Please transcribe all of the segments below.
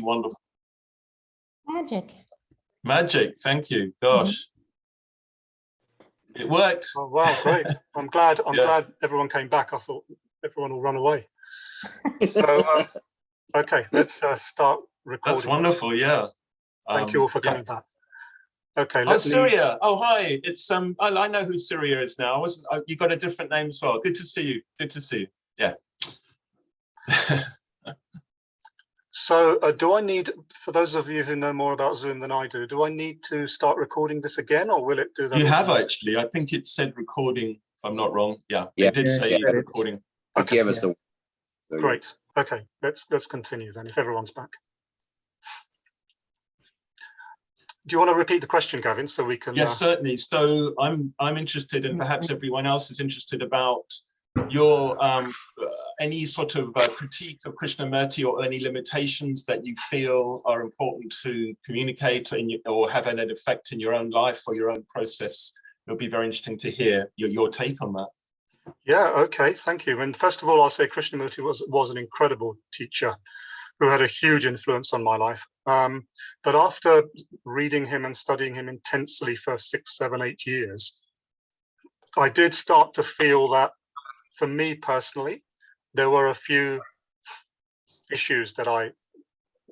wonderful. Magic. Magic, thank you. Gosh. It worked. Oh, wow, great. I'm glad everyone came back. I thought everyone will run away. So, okay, let's start recording. That's wonderful, yeah. Thank you all for coming back. Okay, oh, Syria. Oh, hi. It's I know who Syria is now. You got a different name as well. Good to see you. Good to see you. Yeah. So do I need, for those of you who know more about Zoom than I do I need to start recording this again, or will it do that? You have actually. I think it said recording, if I'm not wrong. Yeah, it did say recording. Okay. Give us the Great. Okay, let's continue then, if everyone's back. Do you want to repeat the question, Gavin, so we can? Yes, certainly. So I'm interested, and perhaps everyone else is interested about your any sort of critique of Krishnamurti, or any limitations that you feel are important to communicate or have an effect in your own life or your own process. It'll be very interesting to hear your take on that. Yeah, okay, thank you. And first of all, I'll say Krishnamurti was an incredible teacher who had a huge influence on my life. But after reading him and studying him intensely for 6, 7, 8 years, I did start to feel that, for me personally, there were a few issues that I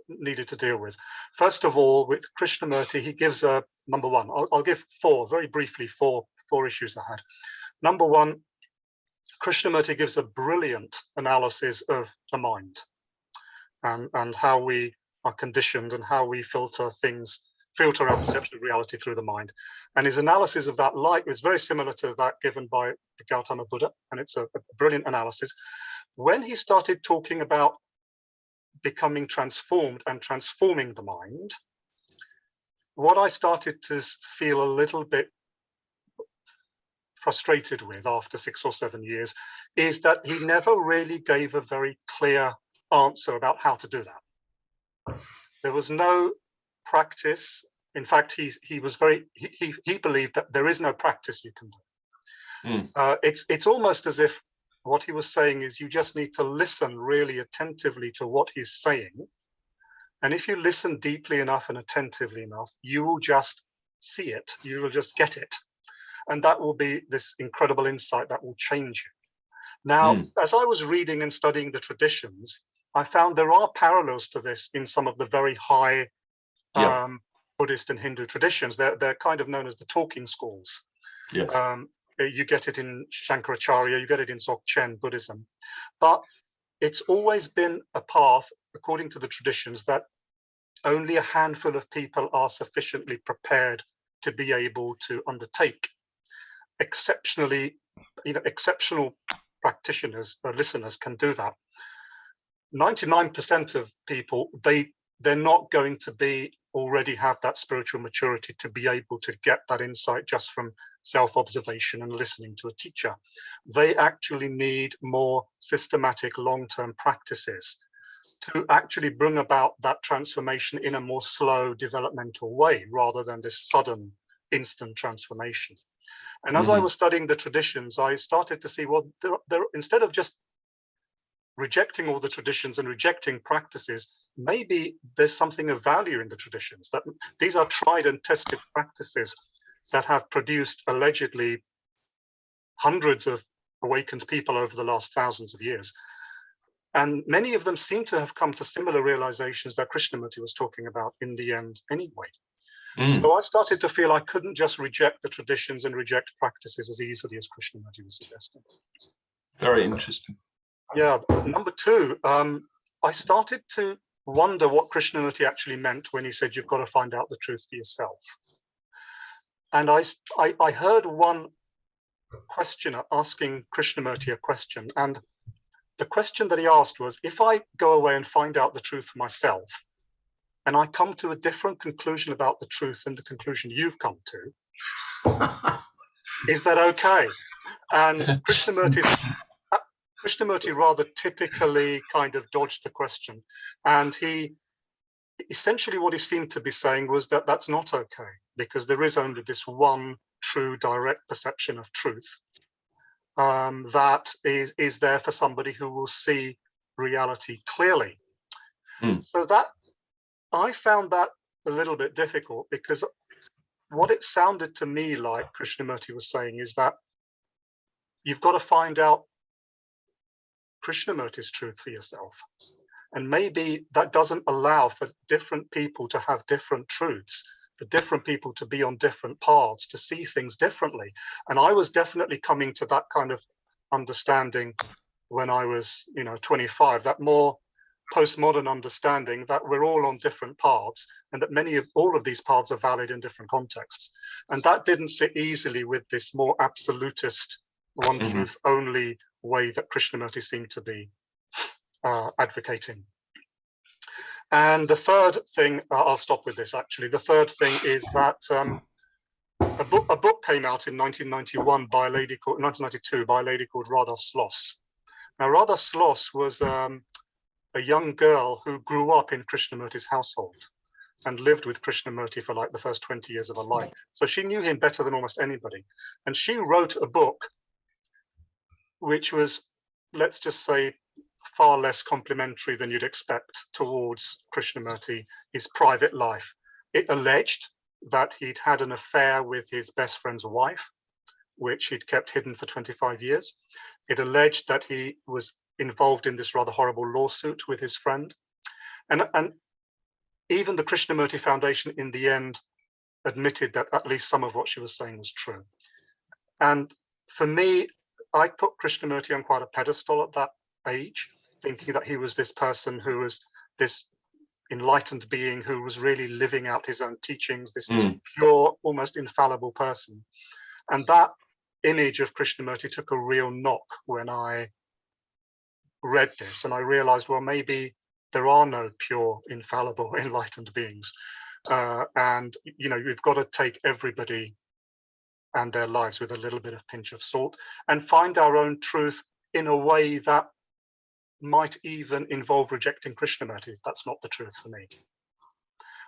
needed to deal with. First of all, with Krishnamurti, he gives a number one. I'll give very briefly four issues I had. Number one, Krishnamurti gives a brilliant analysis of the mind and how we are conditioned and how we filter our perception of reality through the mind. And his analysis of that light is very similar to that given by the Gautama Buddha, and it's a brilliant analysis. When he started talking about becoming transformed and transforming the mind, what I started to feel a little bit frustrated with after 6 or 7 years is that he never really gave a very clear answer about how to do that. There was no practice. In fact, he believed that there is no practice you can do. It's almost as if what he was saying is you just need to listen really attentively to what he's saying. And if you listen deeply enough and attentively enough, you will just see it. You will just get it. And that will be this incredible insight that will change you. Now, as I was reading and studying the traditions, I found there are parallels to this in some of the very high Buddhist and Hindu traditions. They're kind of known as the talking schools. Yes. You get it in Shankaracharya, you get it in Dzogchen Buddhism. But it's always been a path, according to the traditions, that only a handful of people are sufficiently prepared to be able to undertake. Exceptional practitioners or listeners can do that. 99% of people, they're not going to already have that spiritual maturity to be able to get that insight just from self-observation and listening to a teacher. They actually need more systematic long-term practices to actually bring about that transformation in a more slow developmental way rather than this sudden instant transformation. And as I was studying the traditions, I started to see, well, instead of just rejecting all the traditions and rejecting practices, maybe there's something of value in the traditions, that these are tried and tested practices that have produced allegedly hundreds of awakened people over the last thousands of years. And many of them seem to have come to similar realizations that Krishnamurti was talking about in the end anyway. So I started to feel I couldn't just reject the traditions and reject practices as easily as Krishnamurti was suggesting. Very interesting. Yeah. Number two, I started to wonder what Krishnamurti actually meant when he said you've got to find out the truth for yourself. And I heard one questioner asking Krishnamurti a question, and the question that he asked was, if I go away and find out the truth for myself, and I come to a different conclusion about the truth than the conclusion you've come to, is that okay? And Krishnamurti rather typically kind of dodged the question. And he essentially, what he seemed to be saying was that that's not okay, because there is only this one true direct perception of truth that is there for somebody who will see reality clearly. So that I found that a little bit difficult, because what it sounded to me like Krishnamurti was saying is that you've got to find out Krishnamurti's truth for yourself. And maybe that doesn't allow for different people to have different truths, for different people to be on different paths, to see things differently. And I was definitely coming to that kind of understanding when I was, 25, that more postmodern understanding that we're all on different paths, and that all of these paths are valid in different contexts. And that didn't sit easily with this more absolutist, one truth only way that Krishnamurti seemed to be advocating. And the third thing, I'll stop with this actually. The third thing is that a book came out in 1992 by a lady called Radha Sloss. Now, Radha Sloss was a young girl who grew up in Krishnamurti's household and lived with Krishnamurti for like the first 20 years of her life. So she knew him better than almost anybody. And she wrote a book which was, let's just say, far less complimentary than you'd expect towards Krishnamurti, his private life. It alleged that he'd had an affair with his best friend's wife, which he'd kept hidden for 25 years. It alleged that he was involved in this rather horrible lawsuit with his friend. And even the Krishnamurti Foundation in the end admitted that at least some of what she was saying was true. And for me, I put Krishnamurti on quite a pedestal at that age, thinking that he was this person who was this enlightened being who was really living out his own teachings, this pure, almost infallible person. And that image of Krishnamurti took a real knock when I read this, and I realized, well, maybe there are no pure, infallible, enlightened beings. And, you've got to take everybody and their lives with a little bit of pinch of salt and find our own truth in a way that might even involve rejecting Krishnamurti if that's not the truth for me.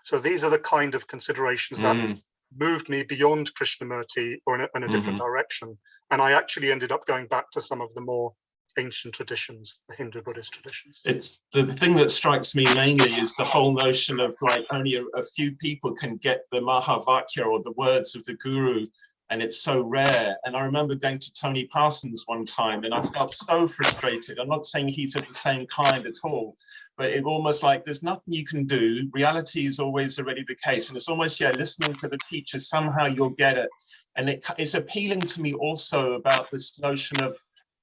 So these are the kind of considerations that moved me beyond Krishnamurti or in a different direction. And I actually ended up going back to some of the more ancient traditions, the Hindu Buddhist traditions. It's the thing that strikes me mainly is the whole notion of like only a few people can get the Mahavakya or the words of the Guru, and it's so rare. And I remember going to Tony Parsons one time and I felt so frustrated. I'm not saying he's of the same kind at all, but it almost like there's nothing you can do. Reality is always already the case. And it's almost, listening to the teacher, somehow you'll get it. And it's appealing to me also about this notion of,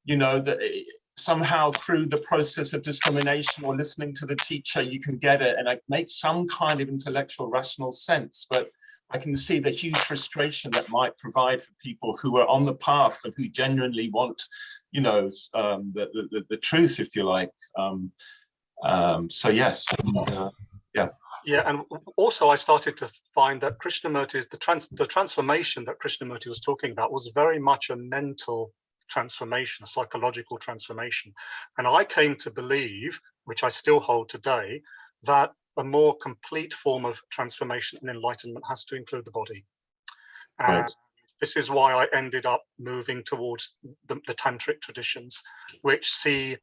that somehow through the process of discrimination or listening to the teacher, you can get it. And it makes some kind of intellectual, rational sense. But I can see the huge frustration that might provide for people who are on the path and who genuinely want, the truth, if you like. So yes, yeah. Yeah, and also I started to find that Krishnamurti's the transformation that Krishnamurti was talking about was very much a mental transformation, a psychological transformation. And I came to believe, which I still hold today, that a more complete form of transformation and enlightenment has to include the body. And this is why I ended up moving towards the tantric traditions, which see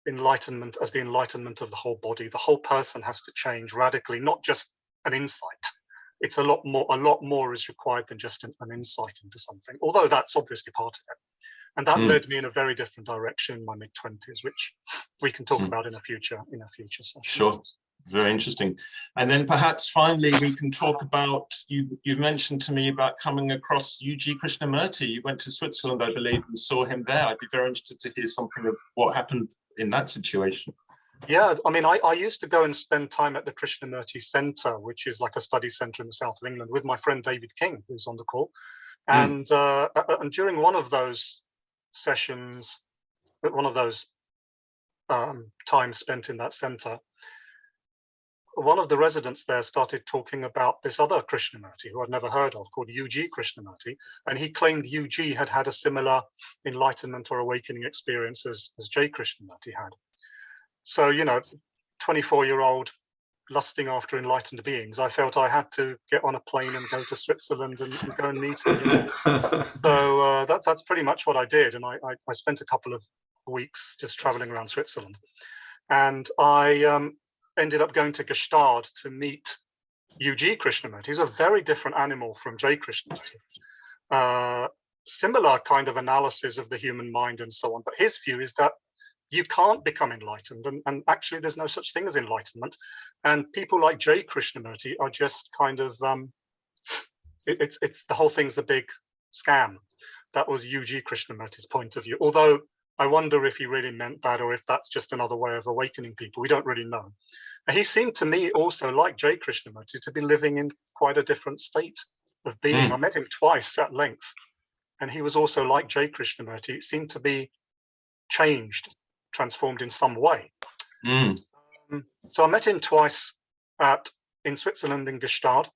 enlightenment as the enlightenment of the whole body. The whole person has to change radically, not just an insight. It's a lot more is required than just an insight into something, although that's obviously part of it. And that led me in a very different direction in my mid-20s, which we can talk about in a future session. Sure. Very interesting. And then perhaps finally we can talk about, you've mentioned to me about coming across U.G. Krishnamurti. You went to Switzerland, I believe, and saw him there. I'd be very interested to hear something of what happened in that situation. Yeah, I mean, I used to go and spend time at the Krishnamurti Center, which is like a study center in the south of England, with my friend David King, who's on the call. And during one of those sessions, one of those times spent in that center, one of the residents there started talking about this other Krishnamurti who I'd never heard of, called U.G. Krishnamurti, and he claimed U.G. had had a similar enlightenment or awakening experience as J. Krishnamurti had. So, 24-year-old lusting after enlightened beings, I felt I had to get on a plane and go to Switzerland and go and meet him. So that's pretty much what I did, and I spent a couple of weeks just traveling around Switzerland, and I ended up going to Gestalt to meet UG Krishnamurti. He's a very different animal from J. Krishnamurti. Similar kind of analysis of the human mind and so on. But his view is that you can't become enlightened, and actually there's no such thing as enlightenment. And people like J. Krishnamurti are just kind of, it's the whole thing's a big scam. That was UG Krishnamurti's point of view. Although I wonder if he really meant that, or if that's just another way of awakening people. We don't really know. And he seemed to me also, like J. Krishnamurti, to be living in quite a different state of being. I met him twice at length, and he was also like J. Krishnamurti. It seemed to be changed, transformed in some way. So I met him twice in Switzerland in Gestalt.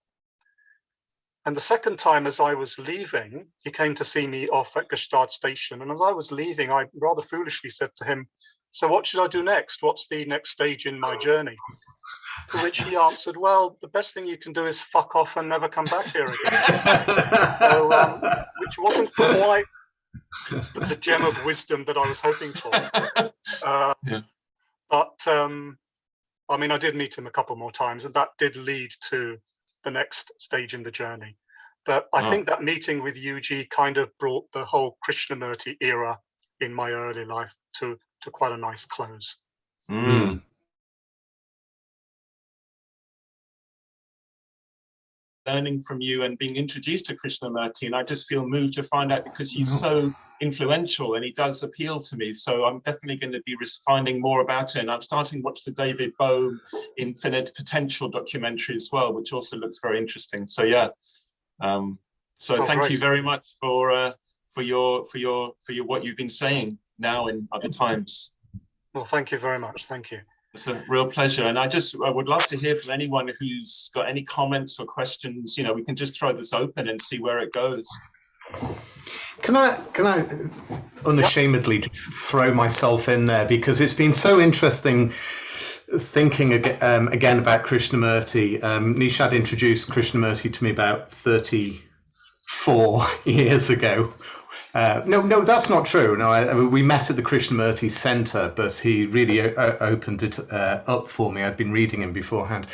And the second time, as I was leaving, he came to see me off at Gestalt station. And as I was leaving, I rather foolishly said to him, "So what should I do next? What's the next stage in my journey?" To which he answered, "Well, the best thing you can do is fuck off and never come back here again." So, which wasn't quite the gem of wisdom that I was hoping for. But I mean, I did meet him a couple more times, and that did lead to the next stage in the journey. But I think that meeting with UG kind of brought the whole Krishnamurti era in my early life to quite a nice close. Learning from you and being introduced to Krishnamurti, and I just feel moved to find out, because he's so influential and he does appeal to me. So I'm definitely going to be finding more about it. And I'm starting to watch the David Bohm Infinite Potential documentary as well, which also looks very interesting. So yeah, thank you very much for what you've been saying now and other times. Well, thank you very much. Thank you. It's a real pleasure, and I would love to hear from anyone who's got any comments or questions. You know, we can just throw this open and see where it goes. Can I unashamedly throw myself in there, because it's been so interesting thinking again about Krishnamurti. Nish had introduced Krishnamurti to me about 34 years ago. No, that's not true. No, we met at the Krishnamurti Center, but he really opened it up for me. I'd been reading him beforehand.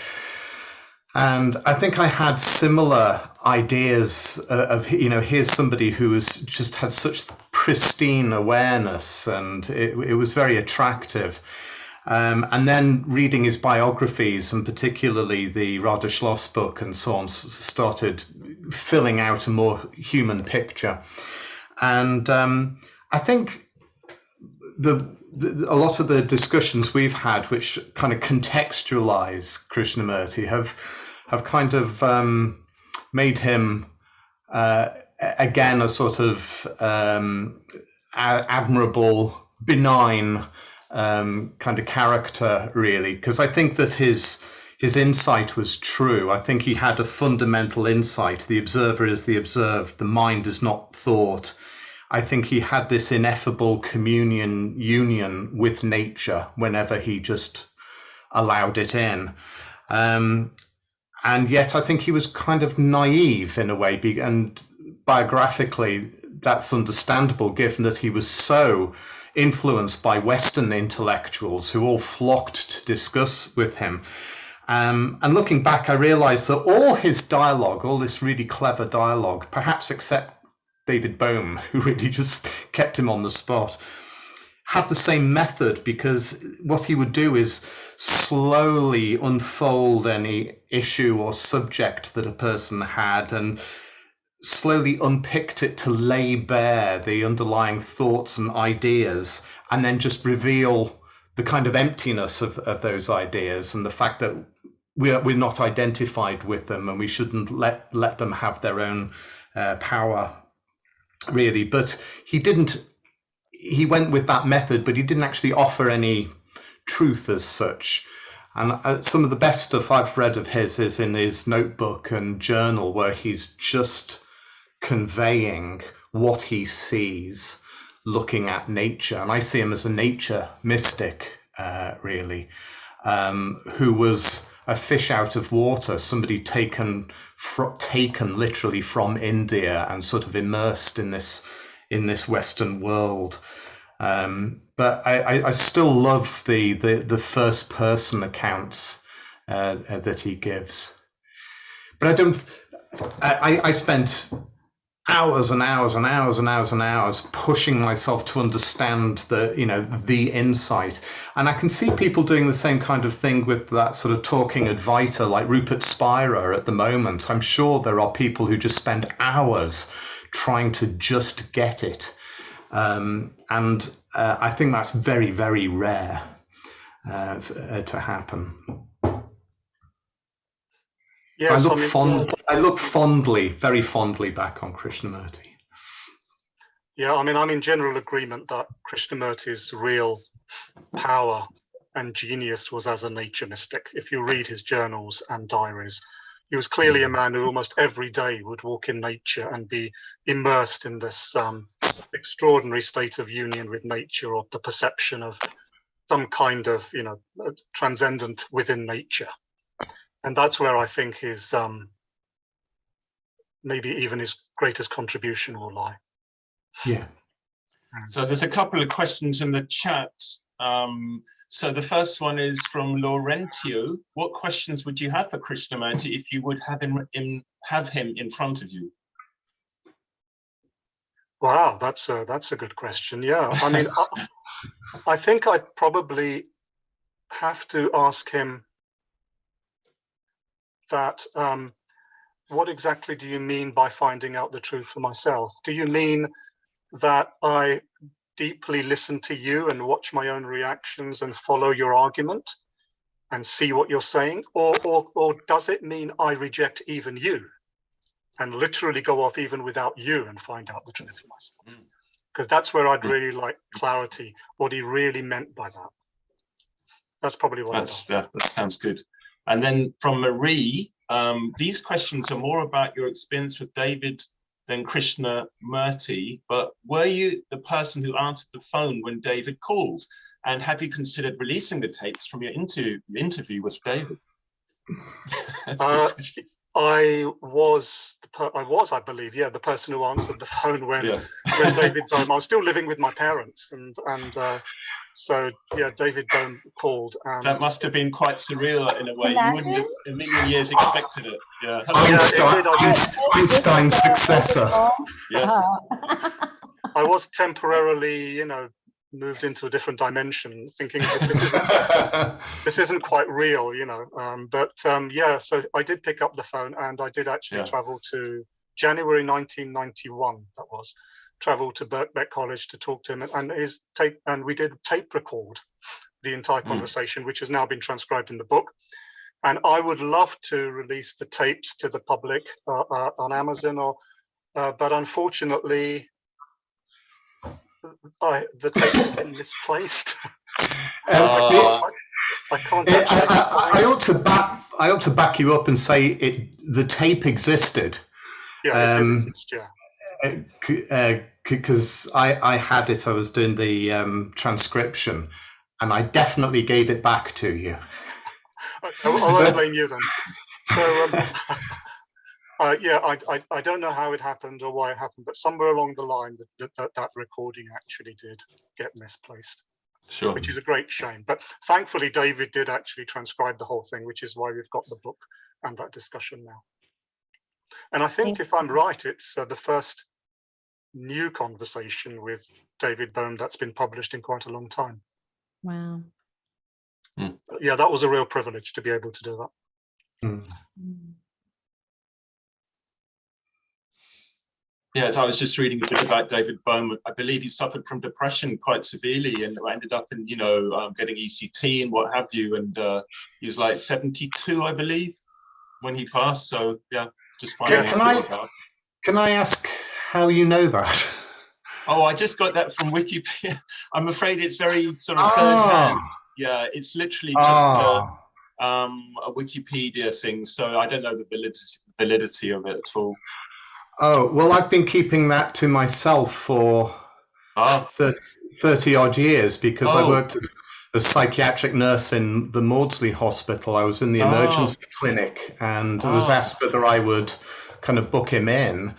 And I think I had similar ideas of, here's somebody who has just had such pristine awareness, and it was very attractive. And then reading his biographies, and particularly the Radha Schloss book and so on, started filling out a more human picture. And I think a lot of the discussions we've had, which kind of contextualize Krishnamurti, have kind of made him again a sort of admirable, benign kind of character, really, because I think that his insight was true. I think he had a fundamental insight. The observer is the observed. The mind is not thought. I think he had this ineffable union with nature whenever he just allowed it in. And yet I think he was kind of naive in a way, and biographically that's understandable, given that he was so influenced by Western intellectuals who all flocked to discuss with him. And looking back, I realized that all his dialogue, all this really clever dialogue, perhaps except David Bohm, who really just kept him on the spot, had the same method, because what he would do is slowly unfold any issue or subject that a person had and slowly unpicked it to lay bare the underlying thoughts and ideas, and then just reveal the kind of emptiness of those ideas and the fact that we're not identified with them, and we shouldn't let them have their own power, really. But he went with that method, but he didn't actually offer any truth as such. And some of the best stuff I've read of his is in his notebook and journal, where he's just conveying what he sees looking at nature. And I see him as a nature mystic, really, who was a fish out of water, somebody taken literally from India and sort of immersed in this Western world. But I still love the first person accounts that he gives. But I spent hours and hours and hours and hours and hours pushing myself to understand the insight. And I can see people doing the same kind of thing with that sort of talking advaita like Rupert Spira at the moment. I'm sure there are people who just spend hours trying to just get it. And I think that's very, very rare to happen. Yes, I look fondly, very fondly back on Krishnamurti. Yeah, I mean, I'm in general agreement that Krishnamurti's real power and genius was as a nature mystic. If you read his journals and diaries, he was clearly a man who almost every day would walk in nature and be immersed in this extraordinary state of union with nature, or the perception of some kind of, transcendent within nature. And that's where I think his, maybe even his greatest contribution will lie. Yeah. So there's a couple of questions in the chat. So the first one is from Laurentio. What questions would you have for Krishnamurti if you would have him in front of you? Wow, that's a good question. Yeah, I mean, I think I'd probably have to ask him that, what exactly do you mean by finding out the truth for myself? Do you mean that I deeply listen to you and watch my own reactions and follow your argument and see what you're saying? Or does it mean I reject even you and literally go off even without you and find out the truth for myself? Because that's where I'd really like clarity, what he really meant by that. That's probably what that sounds good. And then from Marie, these questions are more about your experience with David than Krishnamurti, but were you the person who answered the phone when David called? And have you considered releasing the tapes from your interview with David? That's a good question. I was, I believe, the person who answered the phone when David Bohm. I was still living with my parents, and so David Bohm called. And that must have been quite surreal in a way. You wouldn't have a million years expected it. Yeah. Einstein's successor. Yes. I was temporarily, moved into a different dimension, thinking that this isn't quite real, so I did pick up the phone, and I did actually travel to January 1991. That was travel to Birkbeck College to talk to him, and his tape, and we did tape record the entire conversation, which has now been transcribed in the book. And I would love to release the tapes to the public on Amazon, but unfortunately, the tapes have been misplaced. I can't. I ought to back you up and say the tape existed. Yeah, it did exist. Yeah. Because I had it. I was doing the transcription, and I definitely gave it back to you. I won't blame you then. So. I don't know how it happened or why it happened, but somewhere along the line that recording actually did get misplaced. Sure. Which is a great shame. But thankfully, David did actually transcribe the whole thing, which is why we've got the book and that discussion now. And I think, if I'm right, it's the first new conversation with David Bohm that's been published in quite a long time. Wow. Yeah, that was a real privilege to be able to do that. Yes, I was just reading a bit about David Bohm. I believe he suffered from depression quite severely, and ended up in, getting ECT and what have you. And he was like 72, I believe, when he passed. So yeah, just finding out about. Can I ask how you know that? Oh, I just got that from Wikipedia. I'm afraid it's very sort of third hand. Yeah, it's literally just a Wikipedia thing. So I don't know the validity of it at all. Oh, well, I've been keeping that to myself for 30 odd years, because I worked as a psychiatric nurse in the Maudsley Hospital. I was in the emergency clinic, and I was asked whether I would kind of book him in.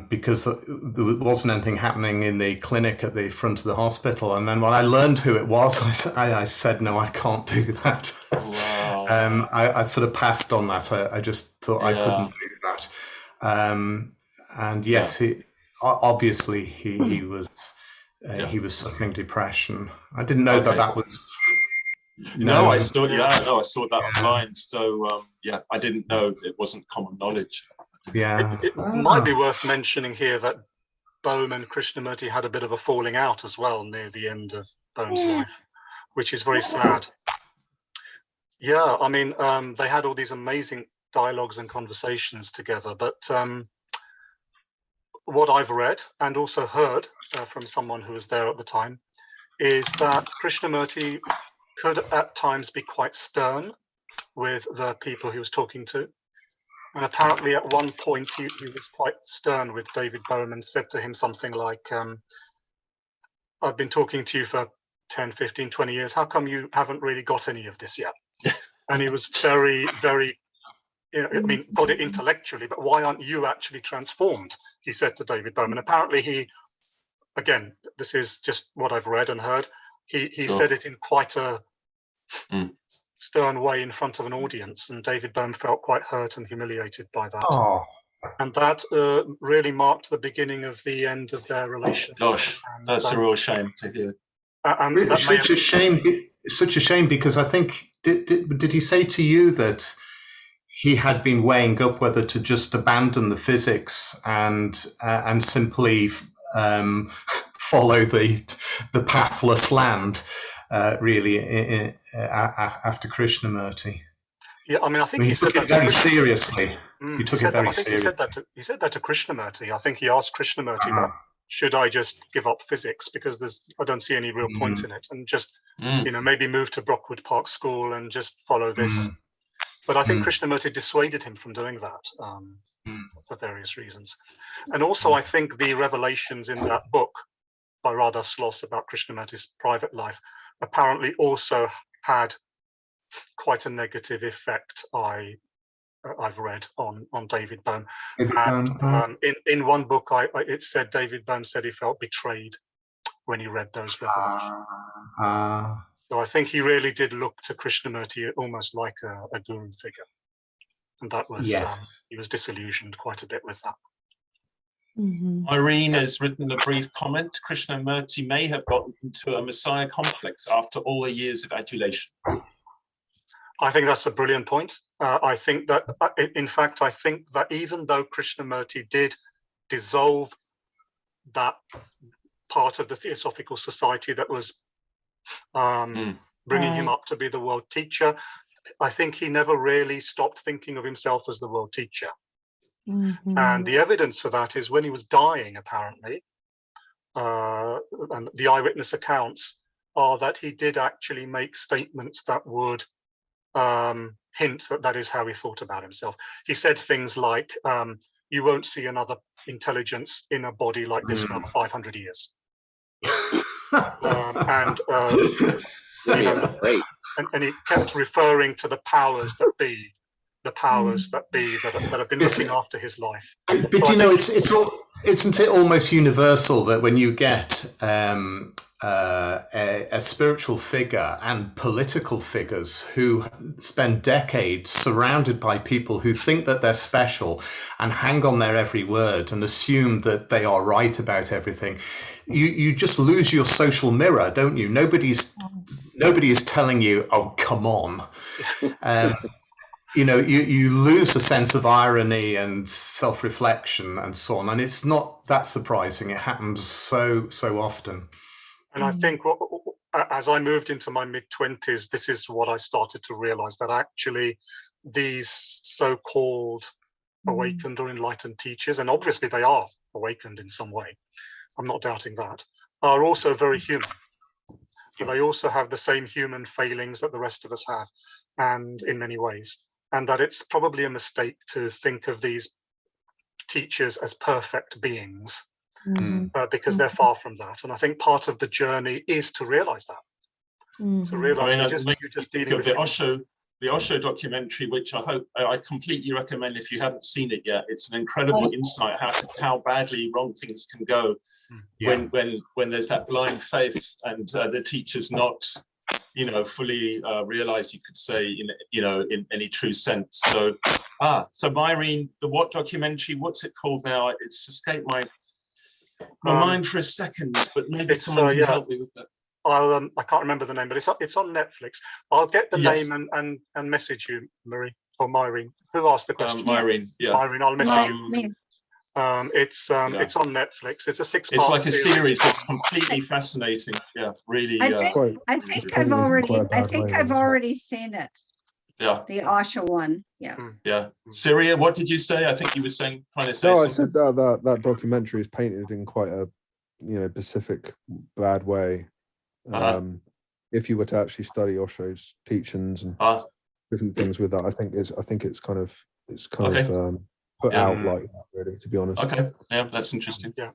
because there wasn't anything happening in the clinic at the front of the hospital. And then when I learned who it was, I said, no, I can't do that. Wow. I sort of passed on that. I just thought I couldn't do that. And yes, obviously he was suffering depression. I didn't know that was. No, I saw that online. So I didn't know it wasn't common knowledge. Yeah, it might be worth mentioning here that Bohm and Krishnamurti had a bit of a falling out as well near the end of Bohm's life, which is very sad. Yeah, I mean, they had all these amazing dialogues and conversations together, but what I've read and also heard from someone who was there at the time is that Krishnamurti could at times be quite stern with the people he was talking to. And apparently at one point he was quite stern with David Bohm and said to him something like, I've been talking to you for 10, 15, 20 years. How come you haven't really got any of this yet? And he was very, very, got it intellectually, but why aren't you actually transformed? He said to David Bohm. And apparently he, again, this is just what I've read and heard, he said it in quite a stern way in front of an audience, and David Bohm felt quite hurt and humiliated by that. Oh. And that really marked the beginning of the end of their relationship. Gosh, that's a real shame to hear. It's such a shame because I think did he say to you that he had been weighing up whether to just abandon the physics and simply follow the pathless land, really, after Krishnamurti? Yeah, I mean, I think he took said it that very seriously. He took it very seriously. He said that to Krishnamurti. I think he asked Krishnamurti that, should I just give up physics because I don't see any real point in it, and just maybe move to Brockwood Park School and just follow this. But I think Krishnamurti dissuaded him from doing that for various reasons. And also, I think the revelations in that book by Radha Sloss about Krishnamurti's private life apparently also had quite a negative effect, I've read, on David Bohm. And in one book, it said David Bohm said he felt betrayed when he read those revelations. So I think he really did look to Krishnamurti almost like a guru figure, and that was he was disillusioned quite a bit with that. Irene has written a brief comment. Krishnamurti may have gotten into a messiah complex after all the years of adulation. I think that's a brilliant point. I think that, in fact, I think that even though Krishnamurti did dissolve that part of the Theosophical Society that was bringing him up to be the world teacher, I think he never really stopped thinking of himself as the world teacher. And the evidence for that is when he was dying, apparently, and the eyewitness accounts are that he did actually make statements that would hint that that is how he thought about himself. He said things like, you won't see another intelligence in a body like this for another 500 years. And he kept referring to the powers that be, that have been looking after his life. But isn't it almost universal that when you get a spiritual figure and political figures who spend decades surrounded by people who think that they're special and hang on their every word and assume that they are right about everything, you just lose your social mirror, don't you? Nobody is telling you, oh, come on. You lose a sense of irony and self-reflection and so on, and it's not that surprising. It happens so often. And I think as I moved into my mid-20s, this is what I started to realize, that actually these so-called awakened or enlightened teachers, and obviously they are awakened in some way, I'm not doubting that, are also very human. They also have the same human failings that the rest of us have, and in many ways. And that it's probably a mistake to think of these teachers as perfect beings, because they're far from that. And I think part of the journey is to realize that. To realize you're just dealing with the Osho Osho documentary, which I completely recommend if you haven't seen it yet. It's an incredible insight how badly wrong things can go when there's that blind faith and the teacher's not, fully realized, you could say, in any true sense. So, so Myrene, the what documentary? What's it called now? It's escaped my mind for a second, but maybe someone can help me with that. I can't remember the name, but it's on Netflix. I'll get the name and message you, Marie or Myrene. Who asked the question? Myrene, yeah. Myrene, I'll message you. It's on Netflix. It's a 6-part. It's like a series. It's completely fascinating. Yeah, really. I think I've already seen it. Yeah. The Osho one. Yeah. Yeah. Syria, what did you say? I think you were trying to say. No, something. I said that documentary is painted in quite a Pacific bad way. If you were to actually study Osho's teachings and different things with that, I think it's kind of put out like that, really, to be honest. Okay, yeah, that's interesting. Yeah,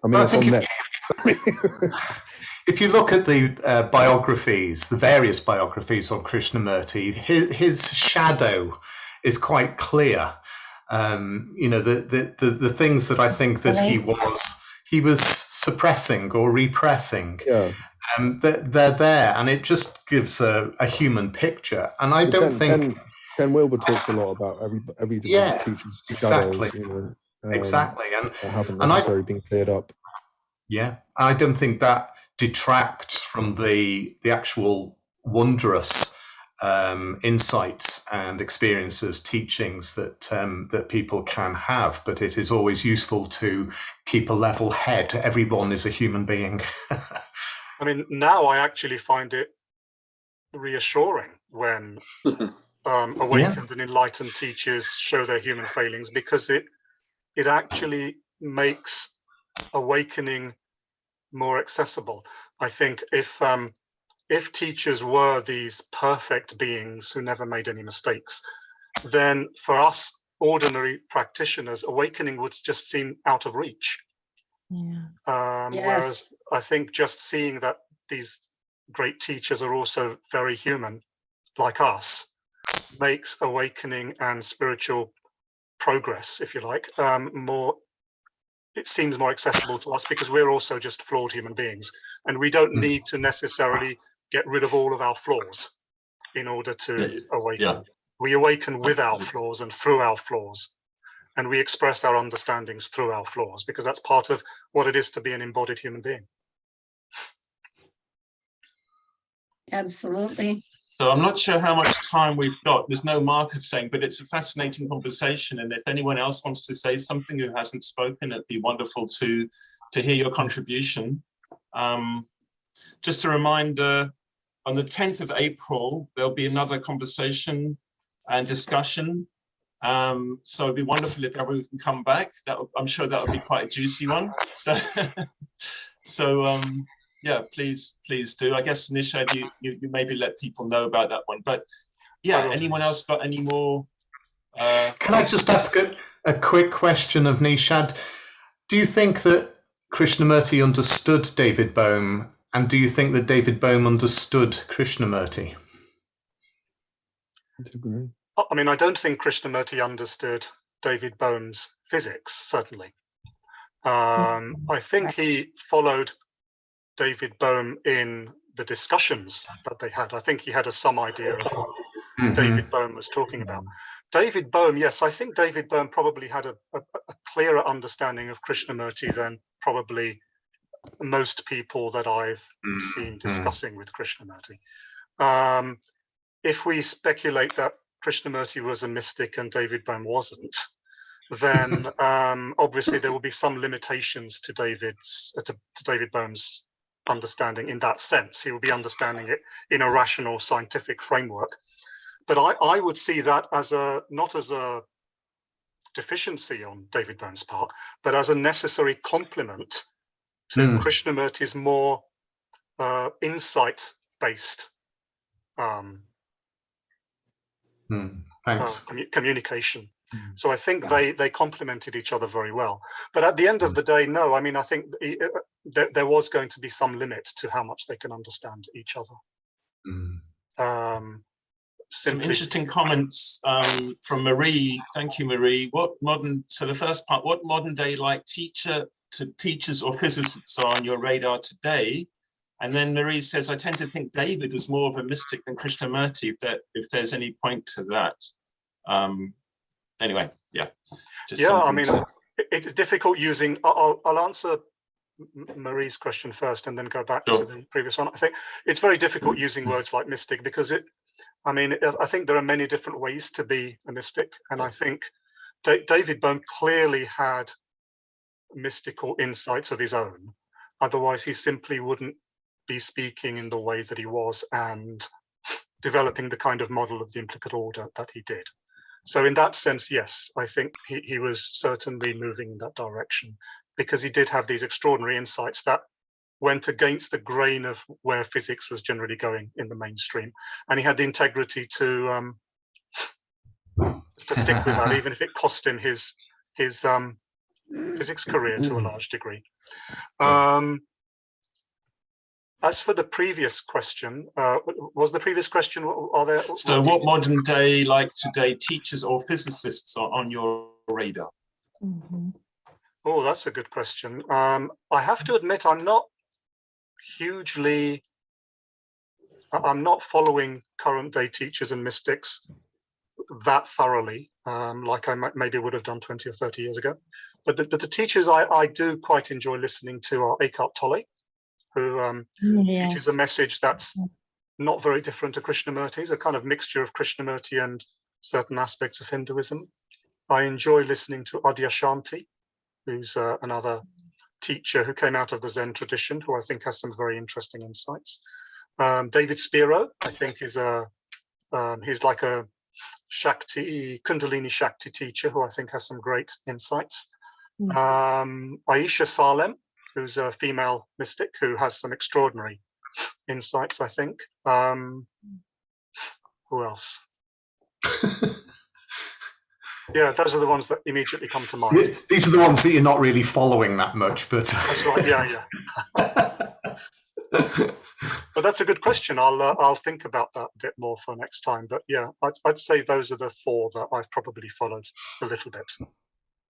I mean, it's on net. If you look at the biographies, the various biographies on Krishnamurti, his shadow is quite clear. The things that I think that he was suppressing or repressing. Yeah. They're there, and it just gives a human picture. And I don't think Ken Wilber talks a lot about every teacher's exactly, shadows, exactly, and that haven't necessarily been cleared up. Yeah, I don't think that detracts from the actual wondrous insights and experiences, teachings that people can have. But it is always useful to keep a level head. Everyone is a human being. I mean, now I actually find it reassuring when awakened and enlightened teachers show their human failings, because it actually makes awakening more accessible. I think if teachers were these perfect beings who never made any mistakes, then for us ordinary practitioners, awakening would just seem out of reach. Whereas I think just seeing that these great teachers are also very human, like us, makes awakening and spiritual progress, if you like, it seems more accessible to us, because we're also just flawed human beings, and we don't need to necessarily get rid of all of our flaws in order to awaken. Yeah. We awaken with our flaws and through our flaws, and we express our understandings through our flaws, because that's part of what it is to be an embodied human being. Absolutely. So I'm not sure how much time we've got. There's no marker saying, but it's a fascinating conversation. And if anyone else wants to say something who hasn't spoken, it'd be wonderful to hear your contribution. Just a reminder, on the 10th of April, there'll be another conversation and discussion. So it'd be wonderful if everyone can come back. I'm sure that would be quite a juicy one. So, yeah, please do. I guess, Nisha, you maybe let people know about that one. But yeah, anyone else got any more? Can I just ask a quick question of Nishad? Do you think that Krishnamurti understood David Bohm, and do you think that David Bohm understood Krishnamurti? I mean, I don't think Krishnamurti understood David Bohm's physics, certainly. I think he followed David Bohm in the discussions that they had. I think he had some idea of what David Bohm was talking about. David Bohm, yes, I think David Bohm probably had a clearer understanding of Krishnamurti than probably most people that I've seen discussing with Krishnamurti. If we speculate that Krishnamurti was a mystic and David Bohm wasn't, then obviously there will be some limitations to David Bohm's understanding in that sense. He will be understanding it in a rational scientific framework. But I would see that as not as a deficiency on David Bohm's part, but as a necessary complement to Krishnamurti's more insight-based communication. So I think they complemented each other very well. But at the end of the day, no, I mean, I think there was going to be some limit to how much they can understand each other. simply... Some interesting comments from Marie. Thank you, Marie. So the first part, what modern day like teachers or physicists are on your radar today? And then Marie says, I tend to think David was more of a mystic than Krishnamurti, if there's any point to that. Anyway, yeah. I mean, it's difficult using, I'll answer Marie's question first and then go back to the previous one. I think it's very difficult using words like mystic because I think there are many different ways to be a mystic. And I think David Bohm clearly had mystical insights of his own. Otherwise, he simply wouldn't be speaking in the way that he was and developing the kind of model of the implicate order that he did. So in that sense, yes, I think he was certainly moving in that direction because he did have these extraordinary insights that went against the grain of where physics was generally going in the mainstream. And he had the integrity to stick with that, even if it cost him his physics career to a large degree. As for the previous question, was the previous question, are there... So what modern day, like today, teachers or physicists are on your radar? Oh, that's a good question. I have to admit, I'm not following current day teachers and mystics that thoroughly, like I maybe would have done 20 or 30 years ago. But the teachers I do quite enjoy listening to are Eckhart Tolle, who teaches a message that's not very different to Krishnamurti's, a kind of mixture of Krishnamurti and certain aspects of Hinduism. I enjoy listening to Adyashanti, who's another teacher who came out of the Zen tradition, who I think has some very interesting insights. David Spiro, I think, is he's like a Kundalini Shakti teacher who I think has some great insights. Aisha Salem, who's a female mystic who has some extraordinary insights, I think. Who else? Yeah, those are the ones that immediately come to mind. These are the ones that you're not really following that much, but... That's right, yeah. But that's a good question. I'll think about that a bit more for next time. But yeah, I'd say those are the four that I've probably followed a little bit.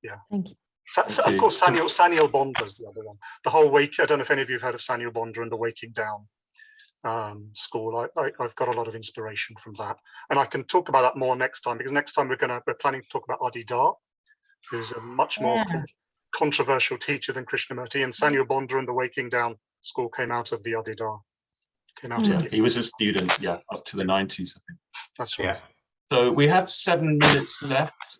Yeah. Thank you. Of course, Sanyal Bonder's the other one. The whole I don't know if any of you have heard of Sanyal Bonder and the Waking Down school. I've got a lot of inspiration from that, and I can talk about that more next time because next time we're planning to talk about Adidar, who's a much more controversial teacher than Krishnamurti, and Sanyal Bonder and the Waking Down school came out of the Adidar. He was a student, up to the 90s, I think. That's right. Yeah. So we have 7 minutes left.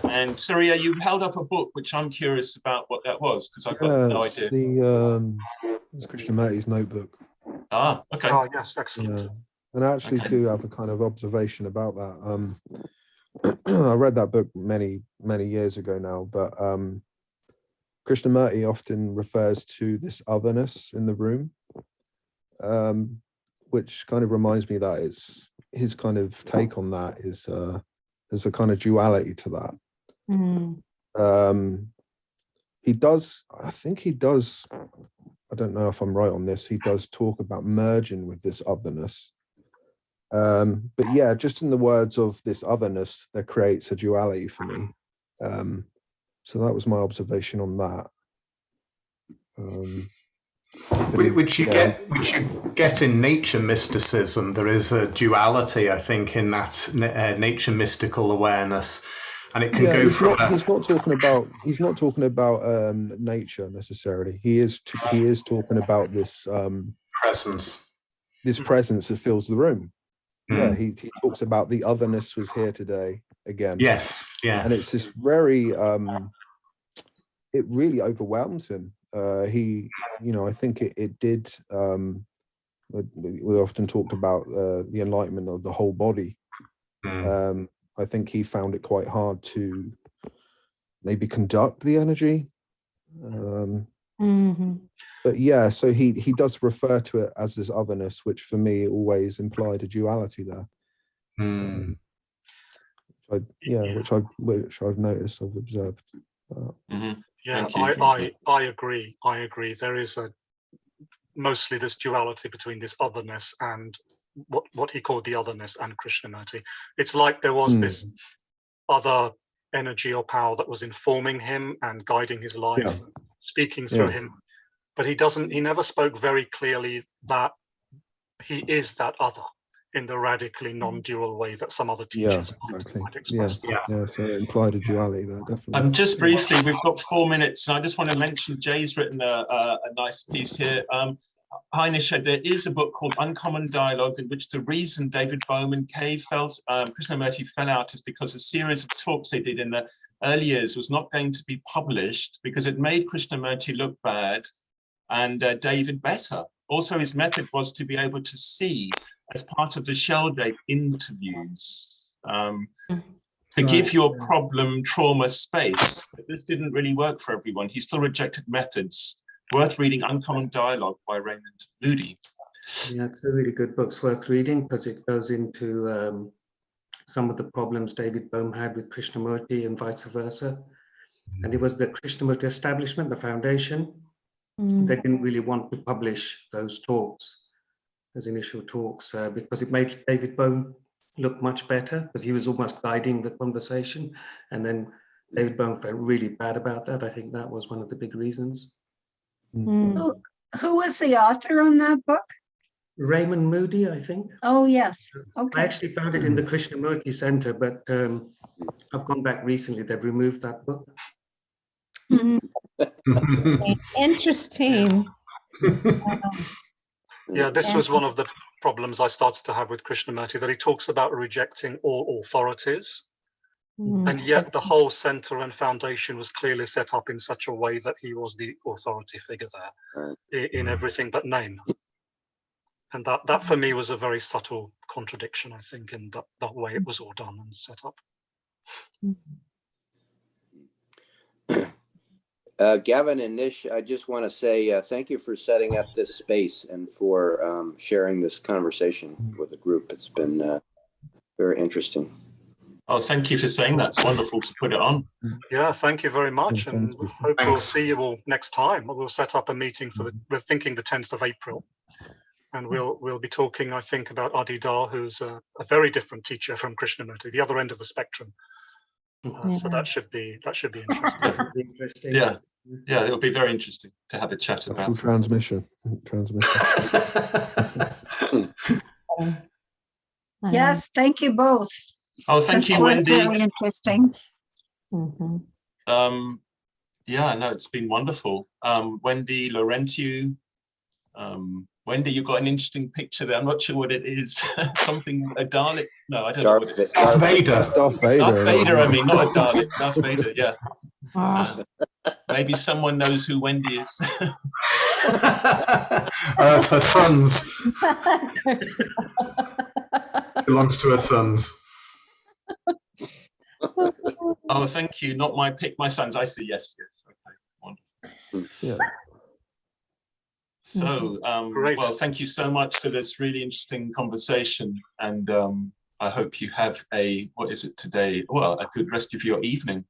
And Surya, you've held up a book, which I'm curious about what that was, because I've got no idea. It's Krishnamurti's notebook. Ah, okay. Oh, yes, excellent. Yeah. And I actually do have a kind of observation about that. I read that book many years ago now, but Krishnamurti often refers to this otherness in the room, which kind of reminds me that it's his kind of take on that is there's a kind of duality to that. He does, I don't know if I'm right on this, he does talk about merging with this otherness. But yeah, just in the words of this otherness, that creates a duality for me. So that was my observation on that. Which you get in nature mysticism. There is a duality, I think, in that nature mystical awareness, and it can go from. He's not talking about nature necessarily. He is talking about this presence. This presence that fills the room. Yeah, he talks about the otherness was here today again. Yes. And it's this very. It really overwhelms him. I think it did. We often talked about the enlightenment of the whole body. I think he found it quite hard to maybe conduct the energy. But yeah, so he does refer to it as this otherness, which for me always implied a duality there. Which I've noticed, I've observed. Yeah, I agree. There is mostly this duality between this otherness and what he called the otherness and Krishnamurti. It's like there was this other energy or power that was informing him and guiding his life, speaking through him. But he never spoke very clearly that he is that other in the radically non-dual way that some other teachers might express. So it implied a duality there, definitely. Just briefly, we've got 4 minutes, and I just want to mention Jay's written a nice piece here. Hi, Nish, there is a book called Uncommon Dialogue, in which the reason David Bohm and Kay Krishnamurti fell out is because a series of talks they did in the early years was not going to be published because it made Krishnamurti look bad and David better. Also, his method was to be able to see as part of the Sheldrake interviews, to give your problem trauma space. But this didn't really work for everyone. He still rejected methods. Worth reading Uncommon Dialogue by Raymond Moody. Yeah, it's a really good book, worth reading, because it goes into some of the problems David Bohm had with Krishnamurti and vice versa. And it was the Krishnamurti establishment, the foundation. They didn't really want to publish those talks, those initial talks, because it made David Bohm look much better, because he was almost guiding the conversation. And then David Bohm felt really bad about that. I think that was one of the big reasons. Who was the author on that book? Raymond Moody, I think. Oh, yes. Okay. I actually found it in the Krishnamurti Center, but I've gone back recently. They've removed that book. Interesting. Yeah, this was one of the problems I started to have with Krishnamurti, that he talks about rejecting all authorities. And yet the whole center and foundation was clearly set up in such a way that he was the authority figure there in everything but name. And that for me was a very subtle contradiction, I think, in that way it was all done and set up. Gavin and Nish, I just want to say thank you for setting up this space and for sharing this conversation with the group. It's been very interesting. Oh, thank you for saying that. It's wonderful to put it on. Yeah, thank you very much. And we hope we'll see you all next time. We'll set up a meeting we're thinking the 10th of April. And we'll be talking, I think, about iddu, who's a very different teacher from Krishnamurti, the other end of the spectrum. So that should be interesting. Yeah, it'll be very interesting to have a chat about. Transmission. Yes, thank you both. Oh, thank you, Wendy. Very interesting. Yeah, no, it's been wonderful. Wendy, Laurentiu. Wendy, you've got an interesting picture there. I'm not sure what it is. Something, a Dalek? No, I don't know what it is. Darth Vader. Darth Vader. Darth Vader, I mean, not a Dalek. Darth Vader, yeah. Maybe someone knows who Wendy is. It's her sons. Belongs to her sons. Oh, thank you. Not my pick, my sons. I see. Yes. Okay. Wonderful. Yeah. So, well, thank you so much for this really interesting conversation. And I hope you have what is it today? Well, a good rest of your evening.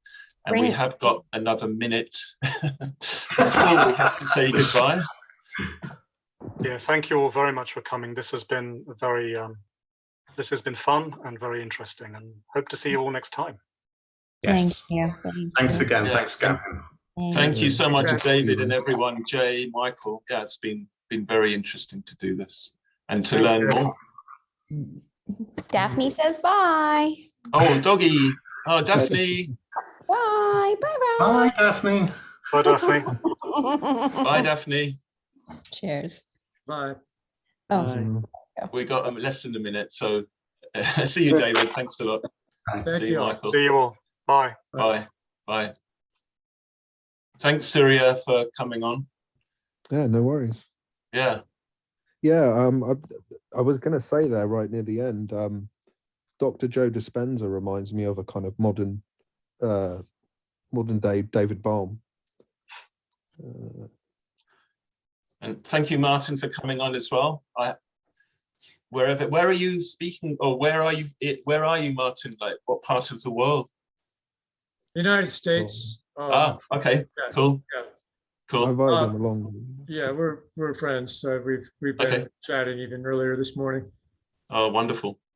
And we have got another minute before we have to say goodbye. Yeah, thank you all very much for coming. This has been this has been fun and very interesting, and hope to see you all next time. Yes. Thank you. Thanks again. Yeah. Thanks, Gavin. Thank you so much, David and everyone, Jay, Michael. Yeah, it's been very interesting to do this and to learn more. Daphne says bye. Oh, doggy. Oh, Daphne. Bye. Bye. Bye, Daphne. Bye, Daphne. Bye, Daphne. Cheers. Bye. Oh. We got less than a minute, so see you, David. Thanks a lot. See you, Michael. See you all. Bye. Bye. Bye. Thanks, Surya, for coming on. Yeah, no worries. Yeah. Yeah, I was going to say there right near the end, Dr. Joe Dispenza reminds me of a kind of modern day David Bohm. And thank you, Martin, for coming on as well. Where are you speaking, or where are you, Martin? Like, what part of the world? United States. Okay, yeah, cool. Yeah. Cool. I invited him along. Yeah, we're friends. We've been chatting even earlier this morning. Oh, wonderful.